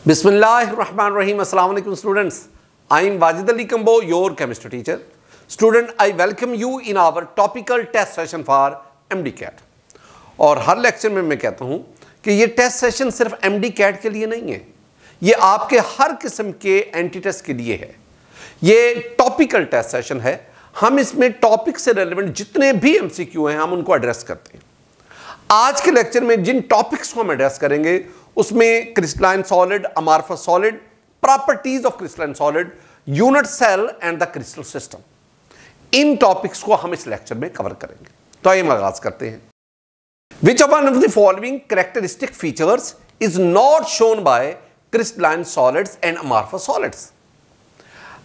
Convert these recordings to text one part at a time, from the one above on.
Bismillahirrahmanirrahim. Assalamu alaikum students. I am Wajid Ali Kambo, your chemistry teacher. Student, I welcome you in our topical test session for MD-CAT. और हर lecture में मैं कहता हूँ कि ये test session सिर्फ MD-CAT के लिए नहीं है, ये आपके हर किस्म के एंटी टेस्ट के लिए है। ये टॉपिकल टेस्ट सेशन है। हम इसमें टॉपिक से रेलेवेंट जितने भी MCQ हैं हम उनको एड्रेस करते हैं। आज के लेक्चर में जिन टॉपिक्स को हम एड्रेस करेंगे उसमें crystalline solid, amorphous solid, properties of crystalline solid, unit cell and the crystal system, इन टॉपिक्स को हम इस लेक्चर में कवर करेंगे। तो आइए हम आगाज करते हैं। Which one of the following characteristic features is not shown by crystalline solids and amorphous solids?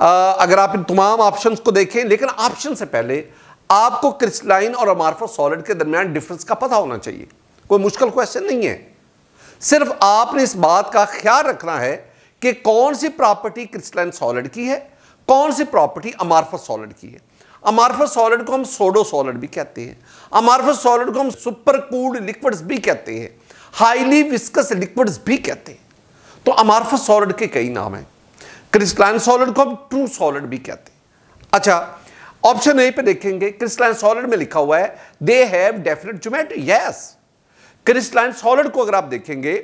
अगर आप इन तमाम ऑप्शंस को देखें, लेकिन ऑप्शन से पहले आपको क्रिस्टलाइन और अमॉर्फस सॉलिड के दरमियान डिफरेंस का पता होना चाहिए। कोई मुश्किल क्वेश्चन नहीं है, सिर्फ आपने इस बात का ख्याल रखना है कि कौन सी प्रॉपर्टी क्रिस्टलाइन सॉलिड की है, कौन सी प्रॉपर्टी अमॉर्फस सॉलिड की है। अमॉर्फस सॉलिड को हम सोडो सॉलिड भी कहते हैं, अमॉर्फस सॉलिड को हम सुपर कूल्ड लिक्विड्स भी कहते हैं, हाईली विस्कस लिक्विड्स भी कहते हैं। तो अमॉर्फस सॉलिड के कई नाम हैं। क्रिस्टलाइन सॉलिड को हम ट्रू सॉलिड भी कहते हैं। अच्छा, ऑप्शन ए पे देखेंगे, क्रिस्टलाइन सॉलिड में लिखा हुआ है they have definite geometry. Yes, crystalline solid को अगर आप देखेंगे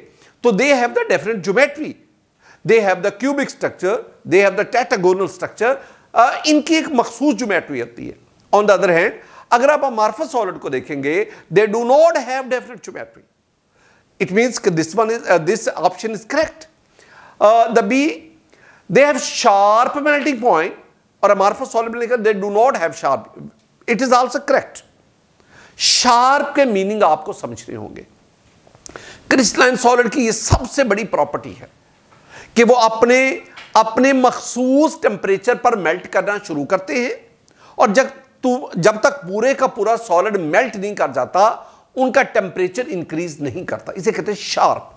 तो they have the definite geometry, they have the cubic structure, they have the tetragonal structure, इनकी एक मखसूस ज्योमेट्री होती है। ऑन द अदर हैंड अगर आप अमॉर्फस सॉलिड को देखेंगे they do not have definite geometry. It means this option is correct. The B, they have sharp melting point, और अमॉर्फस सॉलिड में लिखा they do not have sharp, it is also correct. Sharp के meaning आपको समझने होंगे। Crystalline solid की यह सबसे बड़ी प्रॉपर्टी है कि वो अपने मखसूस टेंपरेचर पर मेल्ट करना शुरू करते हैं, और जब तक पूरे का पूरा सॉलिड मेल्ट नहीं कर जाता उनका टेंपरेचर इंक्रीज नहीं करता। इसे कहते हैं शार्प।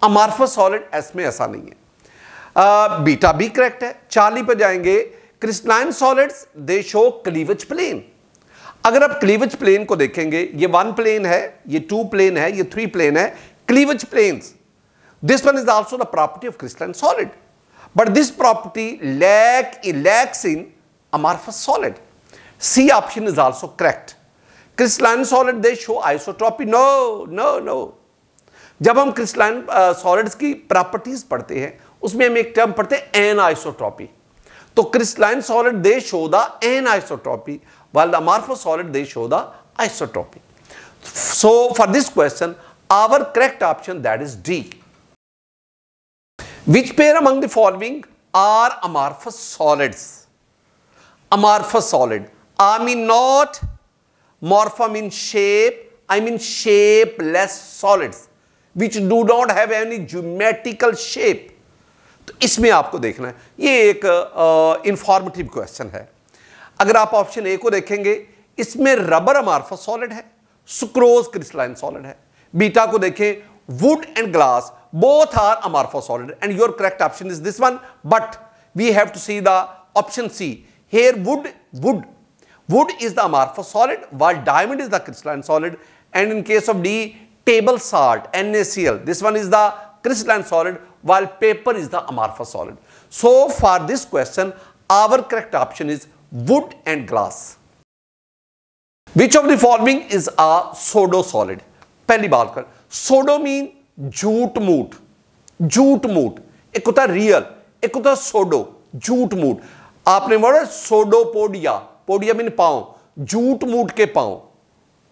अमॉर्फस सॉलिड इसमें ऐसा नहीं है। बीटा भी करेक्ट है। 40 पर जाएंगे, crystalline solids they show cleavage plane. अगर आप क्लीवेज प्लेन को देखेंगे, ये 1 प्लेन है, ये 2 प्लेन है, ये 3 प्लेन है, cleavage planes. This one is also the property of crystalline solid, but this property lacks in amorphous solid. C option is also correct. Crystalline solid they show isotropy. No. जब हम crystalline solids की properties पढ़ते हैं उसमें हम एक term पढ़ते हैं एनआइसोट्रॉपी। तो crystalline solid they show the anisotropy while the amorphous solid they show the isotropy. So for this question our correct option that is D. Which pair among the following are amorphous solids? Amorphous solid, I mean not morpho mean shape, I mean shapeless solids which do not have any geometrical shape. तो इसमें आपको देखना है, ये एक informative question है। अगर आप ऑप्शन ए को देखेंगे इसमें रबर अमॉर्फस सॉलिड है, सुक्रोज क्रिस्टलाइन सॉलिड है। बीटा को देखें, wood and glass both are amorphous solid and your correct option is this one, but we have to see the option C here. Wood is the amorphous solid while diamond is the crystalline solid, and in case of D, table salt NaCl, this one is the crystalline solid while paper is the amorphous solid. So for this question our correct option is wood and glass. Which of the following is a pseudo solid? पहली बात कर, सोडो mean झूठ मूठ, एक होता है real, एक होता है सोडो, झूठ मूठ। आपने बोला सोडोपोडिया, पोडिया मीन पांव, झूठ मूठ के पांव,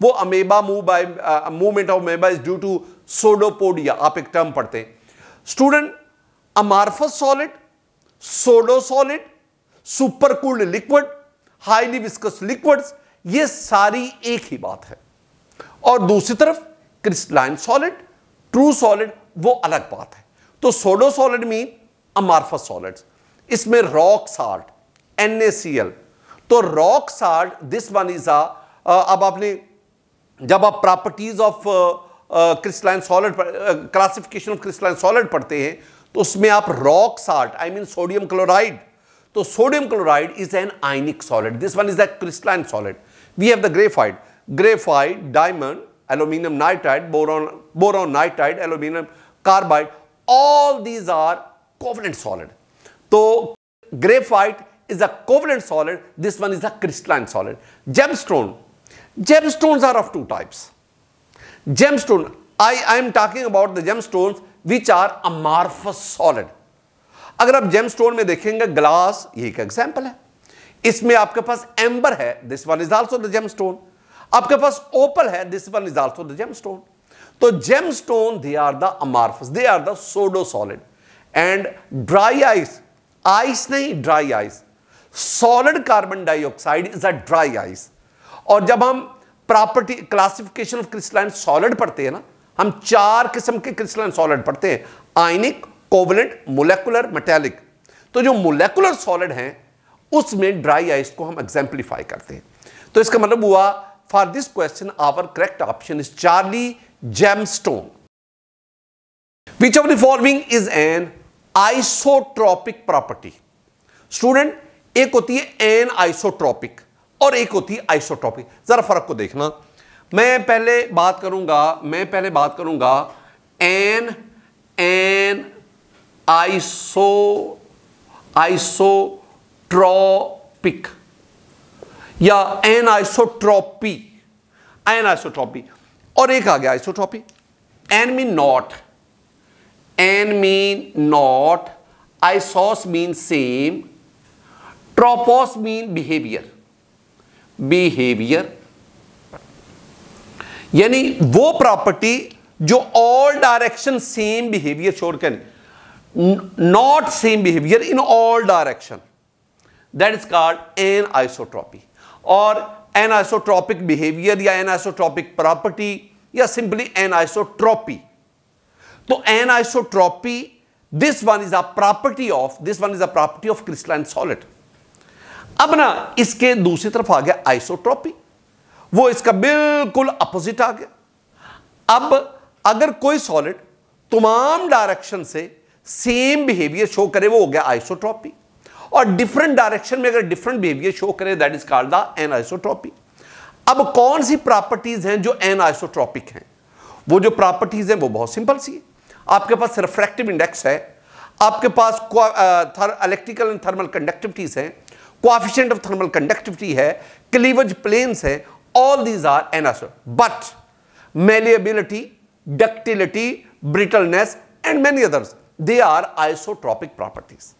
वो amoeba movement of amoeba is due to pseudopodia. आप एक टर्म पढ़ते हैं student. Amorphous solid, pseudo solid, supercooled liquid, highly viscous liquids, ये सारी एक ही बात है। और दूसरी तरफ क्रिस्टलाइन सॉलिड, ट्रू सॉलिड, वो अलग बात है। तो सोडो सॉलिड मीन अमॉर्फस सॉलिड्स। इसमें रॉक साल्ट NaCl, तो rock salt this one is अब आपने जब आप properties of crystalline solid, classification of crystalline solid पढ़ते हैं तो उसमें आप rock salt I mean sodium chloride, तो sodium chloride is an ionic solid. This one is the crystalline solid. We have the graphite, diamond, aluminum nitride, boron nitride, aluminum carbide. all these are covalent solid. So graphite is a covalent solid, this one is a crystalline solid. Gemstone, gemstones are of two types. Gemstone, I am talking about the gemstones which are amorphous solid. अगर आप gemstone में देखेंगे glass, ये एक example है, इसमें आपके पास एम्बर है, this one is also the gemstone, आपके पास ओपल है, this one is also the gemstone. तो gemstone they are the amorphous, they are the pseudo solid. And dry ice, ice नहीं dry ice, solid carbon dioxide is a dry ice. और जब हम property classification of crystalline solid पढ़ते हैं ना, हम चार किस्म के क्रिस्टलाइन सॉलिड पढ़ते हैं, आयनिक, कोवलेंट, मोलेकुलर, मेटालिक. तो जो मोलेकुलर सॉलिड हैं उसमें ड्राई आइस को हम एग्जाम्पलीफाई करते हैं. तो इसका मतलब हुआ for this question our correct option is Charlie gemstone. Which of the following is an isotropic property? Student, एक होती है एन आइसोट्रोपिक और एक होती है आइसोट्रोपिक. जरा फर्क को देखना. मैं पहले बात करूंगा एन आइसोट्रोपिक या एन आइसोट्रोपी, और एक आ गया isotropy. An mean not, isos mean same, tropos mean behaviour, यानी वो प्रॉपर्टी जो all direction same behaviour show करें, not same behavior in all direction, that is called anisotropy. और anisotropic behavior या anisotropic property या simply anisotropy. तो anisotropy, this one is a property of crystalline solid. अब ना इसके दूसरी तरफ आ गया आइसोट्रोपी, वो इसका बिल्कुल अपोजिट आ गया. अब अगर कोई सॉलिड तमाम डायरेक्शन से सेम बिहेवियर शो करे वो हो गया आइसोट्रोपी, और डिफरेंट डायरेक्शन में अगर डिफरेंट बिहेवियर शो करे दैट इज कॉल्ड द एनाइसोट्रोपी. अब कौन सी प्रॉपर्टीज हैं जो एनाइसोट्रोपिक हैं? वो जो प्रॉपर्टीज हैं वो बहुत सिंपल सी है. आपके पास रिफ्रैक्टिव इंडेक्स है, आपके पास इलेक्ट्रिकल एंड थर्मल कंडक्टिविटीज है, कोएफिशिएंट ऑफ थर्मल कंडक्टिविटी है, क्लीवेज प्लेन्स है, all these are anisotropic. But malleability, ductility, brittleness and many others, they are isotropic properties.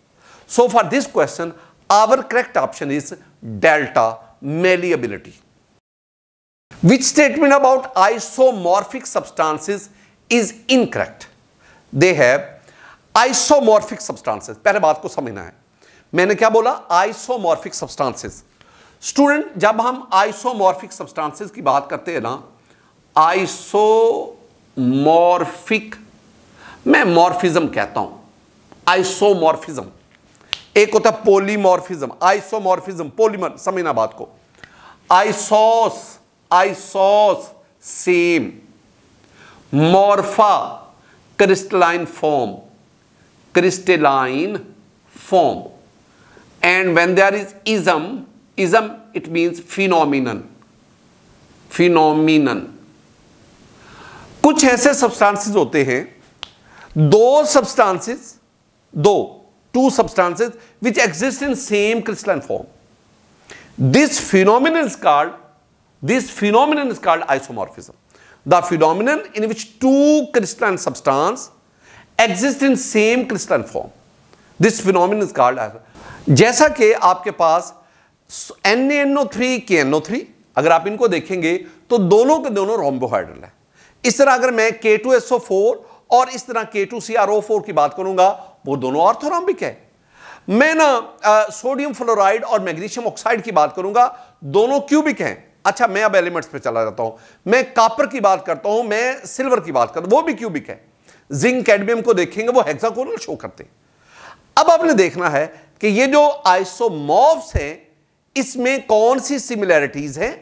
So for this question our correct option is delta, malleability. Which statement about isomorphic substances is incorrect? They have isomorphic substances. पहले बात को समझना है, मैंने क्या बोला? isomorphic substances. Student, जब हम isomorphic substances की बात करते हैं ना, आइसोमॉर्फिक, मैं मॉर्फिज्म कहता हूं. आइसोमॉर्फिज्म एक होता है पॉलीमॉर्फिज्म, आइसोमॉर्फिज्म पॉलीमर, समझना बात को. Isos same, morpha crystalline form, and when there is ism it means phenomenon. कुछ ऐसे सब्सटेंसेस होते हैं, two substances which exist in same crystalline form. This phenomenon is called isomorphism. The phenomenon in which two crystalline substances exist in same crystalline form. This phenomenon is called isomorphism. जैसा कि आपके पास NaNO3 KNO3, अगर आप इनको देखेंगे तो दोनों के दोनों रोम्बोहाइड्रल है. इस तरह अगर मैं K2SO4 और इस तरह K2CrO4 की बात करूंगा, वो दोनों ऑर्थोरोम्बिक है. मैं ना सोडियम फ्लोराइड और मैग्नीशियम ऑक्साइड की बात करूंगा, दोनों क्यूबिक हैं. अच्छा, मैं अब एलिमेंट्स पे चला जाता हूं. मैं कॉपर की बात करता हूं, मैं सिल्वर की बात करता हूं, वो भी क्यूबिक है. जिंक कैडमियम को देखेंगे वो हेक्सागोनल शो करते हैं. अब आपने देखना है कि ये जो आइसोमॉर्फ्स हैं इसमें कौन सी सिमिलैरिटीज हैं,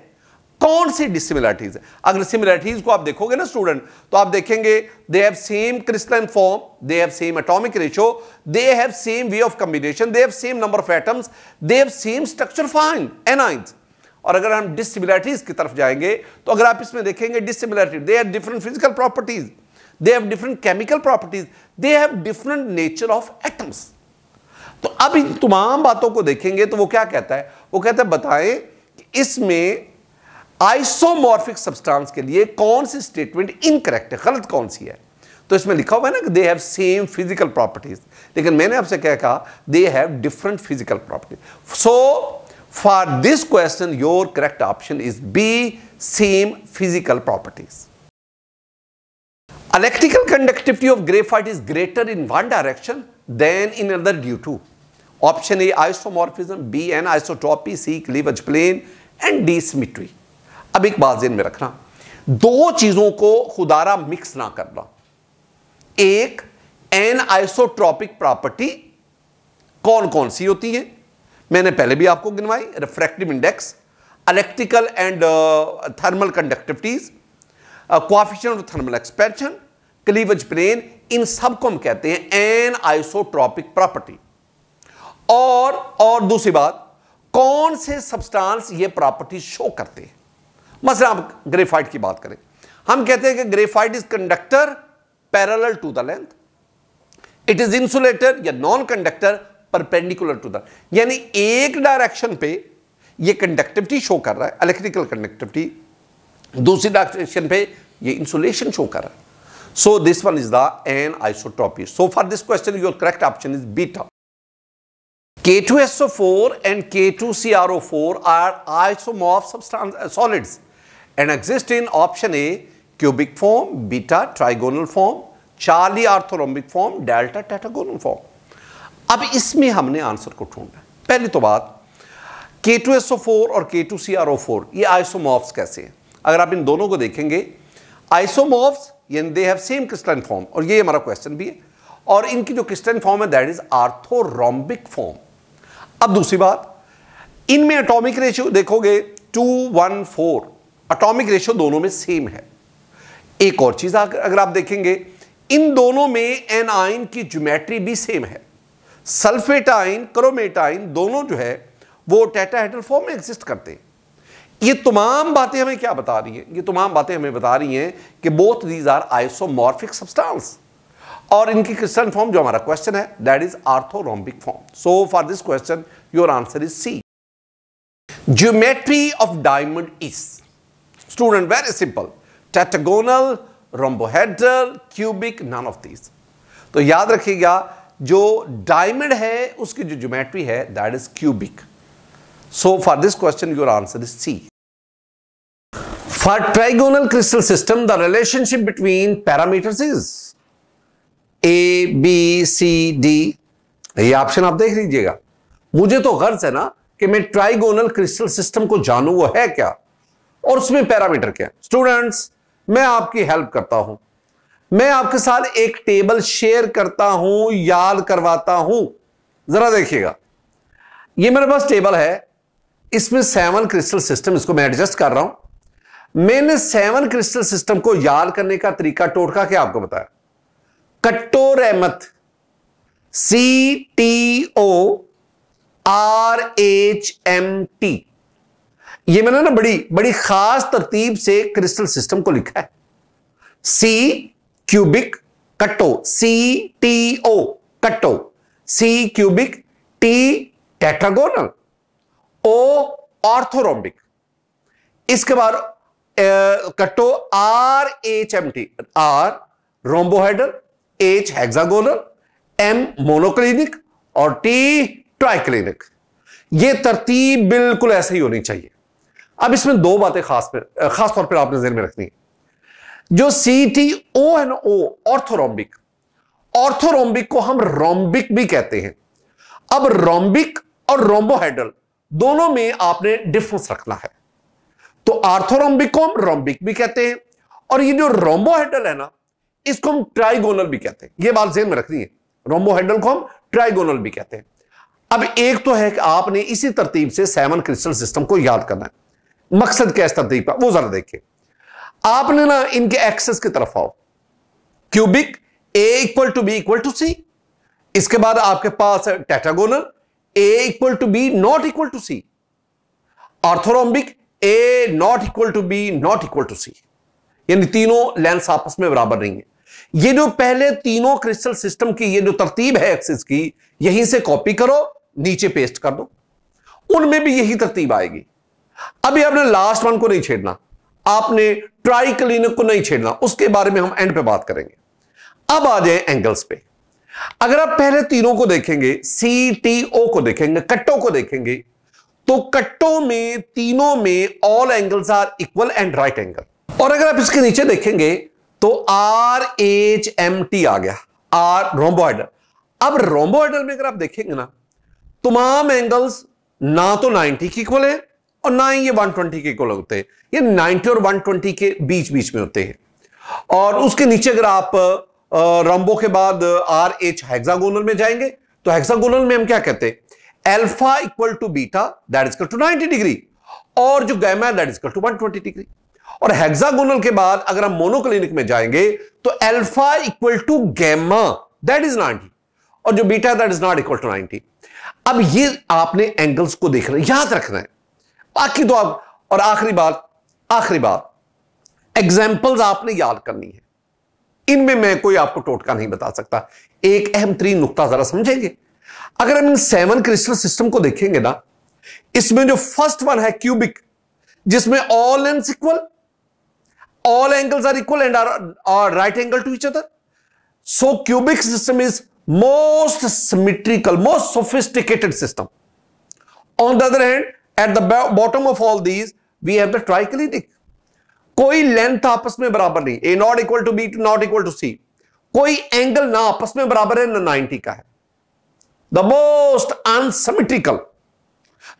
कौन सी डिसिमिलैरिटीज है. अगर सिमिलैरिटीज को आप देखोगे ना स्टूडेंट, तो आप देखेंगे दे have same crystalline form, they have same atomic ratio, they have same way of combination, they have same number of atoms, they have same structure fine anions. और अगर हम डिसिमिलैरिटीज की तरफ जाएंगे तो अगर आप इसमें देखेंगे dissimilarity, they have different physical properties, they have different chemical properties, they have different nature of atoms. तो अब इन तमाम बातों को देखेंगे तो वो क्या कहता है, वो कहता है बताएं कि इसमें आइसोमॉर्फिक सब्सटेंस के लिए कौन सी स्टेटमेंट इनकरेक्ट है, गलत कौन सी है। तो इसमें लिखा हुआ है ना कि they have same physical properties, लेकिन मैंने आपसे क्या कहा, they have different physical properties. So for this question your correct option is B, same physical properties. Electrical conductivity of graphite is greater in one direction than in another due to option A isomorphism, B anisotropy, C cleavage plane and D symmetry। अब एक बात ध्यान में रखना, दो चीजों को खुदारा mix ना करना। एक एनाइसोट्रॉपिक प्रॉपर्टी कौन कौन सी होती है, मैंने पहले भी आपको गिनवाई, refractive index, electrical and thermal conductivities, coefficient of thermal expansion, cleavage plane, इन सब को हम कहते हैं एनाइसोट्रॉपिक प्रॉपर्टी। और दूसरी बात, कौन से सब्सटेंस ये प्रॉपर्टी शो करते हैं। मसला आप ग्रेफाइट की बात करें, हम कहते हैं कि graphite is conductor parallel to the length, it is insulator या non conductor perpendicular to the, यानी एक डायरेक्शन पे ये कंडक्टिविटी शो कर रहा है, इलेक्ट्रिकल कंडक्टिविटी, दूसरी डायरेक्शन पे ये इंसुलेशन शो कर रहा है। So this one is the anisotropy. So for this question your correct option is beta. K2SO4 and K2CrO4 are isomorph solids and exist in option A cubic form, beta trigonal form, Charlie orthorhombic form, delta tetragonal form। अब इसमें हमने answer को ढूंढना है। पहली तो बात, K2SO4 और K2CrO4 ये आइसोमॉर्फ्स कैसे हैं। अगर आप इन दोनों को देखेंगे, आइसोमॉर्फ्स यानी दे हैव सेम क्रिस्टलाइन फॉर्म, और ये हमारा क्वेश्चन भी है, और इनकी जो क्रिस्टलाइन फॉर्म है दैट इज ऑर्थोरोम्बिक फॉर्म। अब दूसरी बात, इनमें एटॉमिक रेशियो देखोगे 2:1:4, एटॉमिक रेशियो दोनों में सेम है। एक और चीज अगर आप देखेंगे, इन दोनों में एनाइन की ज्योमेट्री भी सेम है। सल्फेट आयन, क्रोमेट आयन दोनों जो है वो टेट्राहेड्रल फॉर्म में एग्जिस्ट करते हैं। ये तमाम बातें हमें क्या बता रही हैं, ये तमाम बातें हमें बता रही हैं कि both these are isomorphic substance, और इनकी क्रिस्टलाइन फॉर्म जो हमारा क्वेश्चन है that is orthorhombic form. So for this question your answer is C. Geometry of diamond is, student very simple, tetragonal, rhombohedral, cubic, none of these. तो याद रखिएगा जो diamond है उसकी जो ज्योमेट्री है that is cubic. So for this question your answer is C. For trigonal crystal system the relationship between parameters is A, B, C, D। ये option आप देख लीजिएगा। मुझे तो गर्ज है ना कि मैं ट्राइगोनल क्रिस्टल सिस्टम को जानूं वो है क्या और उसमें पैरामीटर क्या। स्टूडेंट्स, मैं आपकी हेल्प करता हूं, मैं आपके साथ एक टेबल शेयर करता हूं, याद करवाता हूं। जरा देखिएगा, ये मेरे पास टेबल है, इसमें 7 क्रिस्टल सिस्टम, इसको मैं एडजस्ट कर रहा हूं। मैंने 7 क्रिस्टल सिस्टम को याद करने का तरीका टोटका क्या आपको बताया, कट्टोरेमथ, CTORHMT। ये मैंने ना बड़ी खास तरतीब से क्रिस्टल सिस्टम को लिखा है। C क्यूबिक कट्टो, CTO कट्टो, C cubic, T tetragonal, O orthorhombic, इसके बाद कट्टो RHMT, R rhombohedral, H hexagonal, M monoclinic और T ट्राइक्लिनिक। ये तरतीब बिल्कुल ऐसे ही होनी चाहिए। अब इसमें दो बातें खास तौर पर आपने ध्यान में रखनी है। जो CTO है ना, O ऑर्थोरोम्बिक, ऑर्थोरोम्बिक को हम रोम्बिक भी कहते हैं। अब रोम्बिक और रोम्बोहेड्रल दोनों में आपने डिफरेंस रखना है। तो ऑर्थोरोम्बिक को हम रोम्बिक भी कहते हैं, और ये जो रोम्बोहेड्रल है ना, इसको हम ट्राइगोनल भी कहते हैं। ये बात ध्यान में रखनी है, रोम्बोहेड्रल को हम ट्राइगोनल भी कहते हैं। अब एक तो है कि आपने इसी तरतीब से 7 क्रिस्टल सिस्टम को याद करना है। मकसद क्या इस तरतीब का, वो जरा देखिए। आपने ना इनके एक्सेस की तरफ आओ, क्यूबिक A = B = C, इसके बाद आपके पास tetragonal A = B ≠ C, orthorhombic A ≠ B ≠ C, यानी तीनों लेंस आपस में बराबर नहीं है। ये जो पहले तीनों क्रिस्टल सिस्टम की ये जो तरतीब है एक्सिस की, यहीं से कॉपी करो, नीचे पेस्ट कर दो, उनमें भी यही तरतीब आएगी। अभी आपने लास्ट वन को नहीं छेड़ना, आपने ट्राइक्लिनिक को नहीं छेड़ना, उसके बारे में हम एंड पे बात करेंगे। अब आ जाए एंगल्स पे। अगर आप पहले तीनों को देखेंगे, CTO को देखेंगे, कट्टों को देखेंगे, तो कट्टों में तीनों में all angles are equal and right angle. और अगर आप इसके नीचे देखेंगे तो RHMT आ गया, R रोम्बोइडल। अब रोम्बोइडल में अगर आप देखेंगे ना, तमाम एंगल्स ना तो 90 की इक्वल है और ना ही ये 120 के इक्वल होते हैं, ये 90 और 120 के बीच बीच में होते हैं। और उसके नीचे अगर आप रोम्बो के बाद RH हेक्सागोनल में जाएंगे तो हेक्सागोनल में हम क्या कहते हैं, alpha equal to beta that is equal to 90 degree, और जो gamma that is equal to 120 degree. और हेक्सागोनल के बाद अगर हम मोनोक्लिनिक में जाएंगे तो alpha equal to gamma that is 90, और जो beta that is not equal to 90। अब ये आपने एंगल्स को देखना, याद रखना है, बाकी तो आप, और आखिरी बात एग्जाम्पल्स आपने याद करनी है, इनमें मैं कोई आपको टोटका नहीं बता सकता। एक अहम तरीन नुक्ता जरा समझेंगे, अगर हम इन 7 क्रिस्टल सिस्टम को देखेंगे ना, इसमें जो फर्स्ट वन है क्यूबिक, जिसमें all length equal, all angles are equal and are right angle to each other, so cubic system is most symmetrical, most sophisticated system. On the other hand, at the bottom of all these we have the triclinic. कोई लेंथ आपस में बराबर नहीं, A not equal to B not equal to C, कोई angle ना आपस में बराबर है ना 90 का है। The most unsymmetrical,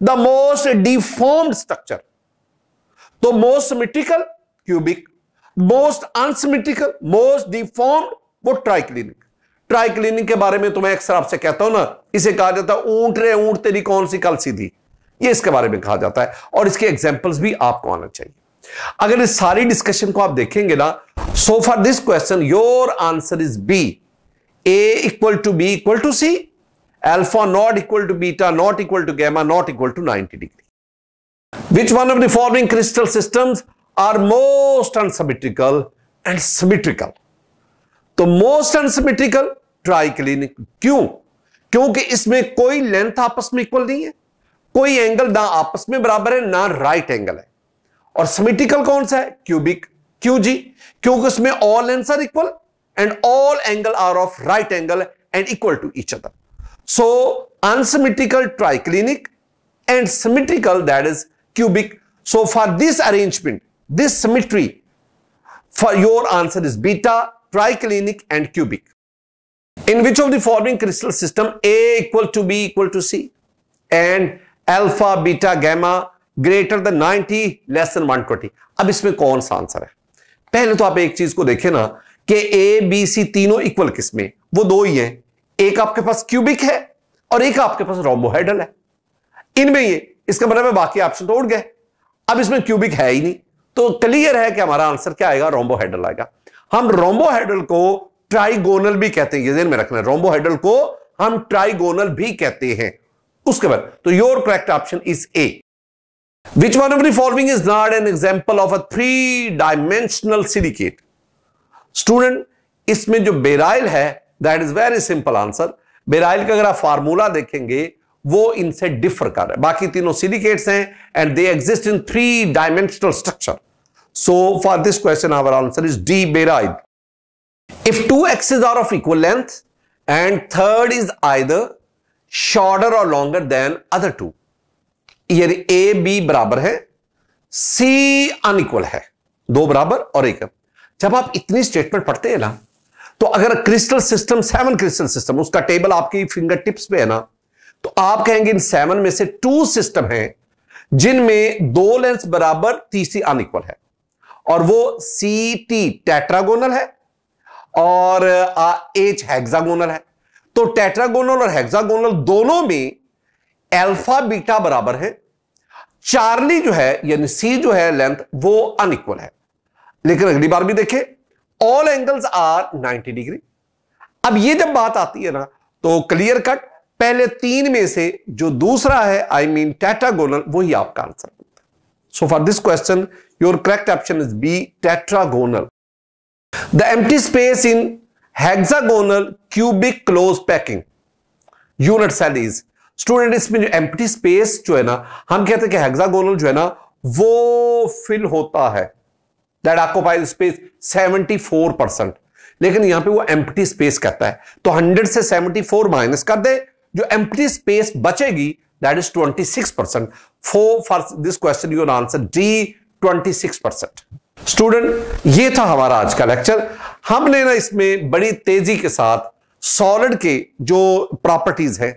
the most deformed structure. तो most symmetrical cubic, most unsymmetrical, most deformed वो ट्राइक्लिनिक। ट्राइक्लिनिक के बारे में तो मैं अक्सर आपसे कहता हूं ना, इसे कहा जाता है ऊंट रे ऊंट तेरी कौन सी कल सीधी, ये इसके बारे में कहा जाता है, और इसके एग्जांपल्स भी आपको आना चाहिए। अगर इस सारी डिस्कशन को आप देखेंगे ना, so for this question your answer is B, A equal to B equal to C, alpha not equal to beta not equal to gamma not equal to 90 degree. Which one of the following crystal systems are most unsymmetrical and symmetrical? तो most unsymmetrical triclinic. क्यों? क्योंकि इसमें कोई लेंथ आपस में equal नहीं है, कोई एंगल ना आपस में बराबर है ना राइट एंगल है। और सिमेट्रिकल कौन सा है? क्यूबिक, क्यूजी, क्योंकि उसमें all lengths are equal and all angle are of right angle and equal to each other. So unsymmetrical triclinic and symmetrical that is cubic. So for this arrangement, this symmetry, for your answer is beta, triclinic and cubic. In which of the following crystal system A equal to B equal to C and alpha beta gamma greater than 90 less than 120? अब इसमें कौन सा answer है? पहले तो आप एक चीज को देखें ना कि A B C तीनों इक्वल किसमें, वो दो ही हैं, एक आपके पास क्यूबिक है और एक आपके पास रोम्बोहेड्रल है। इनमें ये, इसका मतलब है बाकी ऑप्शन तो उड़ गए। अब इसमें क्यूबिक है ही नहीं, तो क्लियर है कि हमारा आंसर क्या आएगा? रोम्बोहेड्रल आएगा। हम रोम्बोहेड्रल को ट्राइगोनल भी कहते हैं, ये ध्यान में रखना है, रोम्बोहेड्रल को हम ट्राइगोनल भी कहते हैं। उसके बाद तो your correct option is A. Which one of the following is not an example of a three dimensional silicate? Student, इसमें जो बेराइल है that is very simple answer. Beryl का अगर आप फार्मूला देखेंगे वो इनसे डिफर कर रहा है, बाकी तीनों सिलिकेट्स हैं and they exist in three dimensional structure. So for this question our answer is D, beryl. If 2 axes are of equal length and third is either shorter or longer than other two, यानी A B बराबर है, सी unequal है, दो बराबर और एक। जब आप इतनी स्टेटमेंट पढ़ते हैं ना, तो अगर क्रिस्टल सिस्टम 7 क्रिस्टल सिस्टम, उसका टेबल आपकी फिंगर टिप्स पे है ना, तो आप कहेंगे इन 7 में से 2 सिस्टम हैं जिनमें 2 लेंथ बराबर, तीसरी अनइक्वल है, और वो सी टी टेट्रागोनल है और एच हेक्सागोनल है। तो टेट्रागोनल और हेक्सागोनल दोनों में अल्फा बीटा बराबर है, चार्ली जो है यानी सी जो है लेंथ वो अनइक्वल है। लेकिन अगली बार भी देखें, ऑल एंगल्स आर 90 डिग्री। अब ये जब बात आती है ना, तो क्लियर कट पहले 3 में से जो दूसरा है, आई मीन टेट्रागोनल, वही आपका आंसर होता है। So for this question your correct option is B, tetragonal. The empty space in hexagonal cubic close packing unit cell is. Student इसमें जो एम्प्टी स्पेस जो है ना, हम कहते हैं कि हेक्सागोनल जो है ना वो फिल होता है, दैट ऑक्युपाइज स्पेस 74%, लेकिन यहां पे वो एम्प्टी स्पेस कहता है। तो 100 से 74 माइनस कर दे, जो एम्प्टी स्पेस बचेगी that is 26%। For this question your answer D 26%। Student ये था हमारा आज का लेक्चर। हमने ना इसमें बड़ी तेजी के साथ सॉलिड के जो प्रॉपर्टीज है,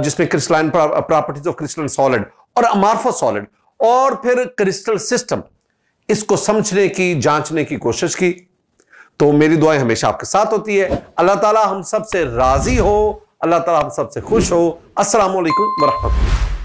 जिसमें crystalline properties of crystal solid और अमॉर्फस सॉलिड और फिर क्रिस्टल सिस्टम, इसको समझने की जांचने की कोशिश की। तो मेरी दुआएं हमेशा आपके साथ होती है। अल्लाह ताला हम सब से राजी हो, अल्लाह ताला हम सब से खुश हो। अस्सलाम वालेकुम व रहमतुल्लाह।